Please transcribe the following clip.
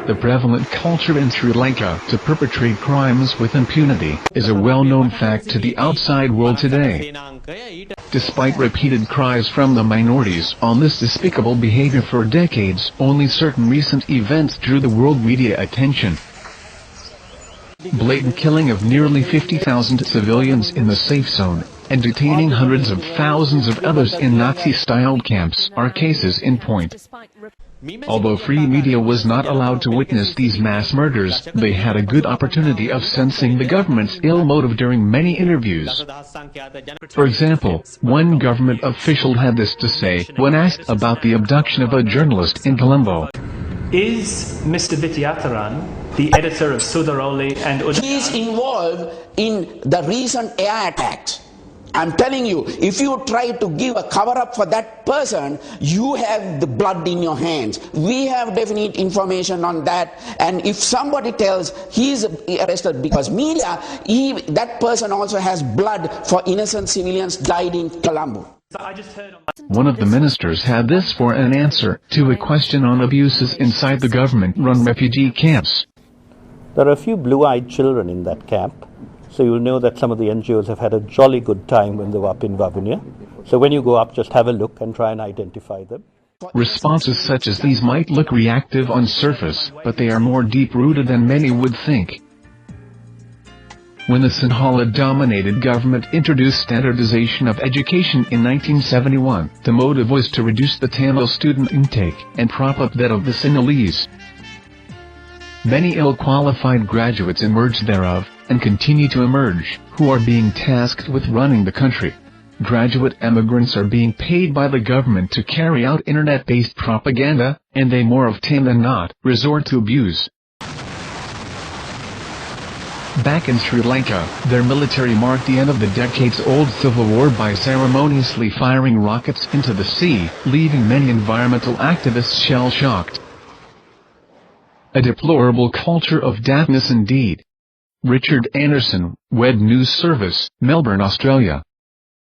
The prevalent culture in Sri Lanka to perpetrate crimes with impunity is a well-known fact to the outside world today. Despite repeated cries from the minorities on this despicable behavior for decades, only certain recent events drew the world media attention. Blatant killing of nearly 50,000 civilians in the safe zone, and detaining hundreds of thousands of others in Nazi-styled camps are cases in point. Although free media was not allowed to witness these mass murders, they had a good opportunity of sensing the government's ill motive during many interviews. For example, one government official had this to say when asked about the abduction of a journalist in Colombo. Is Mr. Vidyatharan, the editor of Sudharoli and He is involved in the recent air attacks. I'm telling you, if you try to give a cover-up for that person, you have the blood in your hands. We have definite information on that, and if somebody tells he is arrested because media, that person also has blood for innocent civilians died in Colombo. One of the ministers had this for an answer to a question on abuses inside the government-run refugee camps. There are a few blue-eyed children in that camp. So you'll know that some of the NGOs have had a jolly good time when they were up in Vavunia. So when you go up, just have a look and try and identify them. Responses such as these might look reactive on surface, but they are more deep-rooted than many would think. When the Sinhala-dominated government introduced standardization of education in 1971, the motive was to reduce the Tamil student intake and prop up that of the Sinhalese. Many ill-qualified graduates emerged thereof, and continue to emerge, who are being tasked with running the country. Graduate emigrants are being paid by the government to carry out internet-based propaganda, and they more often than not resort to abuse. Back in Sri Lanka, their military marked the end of the decades-old civil war by ceremoniously firing rockets into the sea, leaving many environmental activists shell-shocked. A deplorable culture of daftness indeed. Richard Anderson, Web News Service, Melbourne, Australia.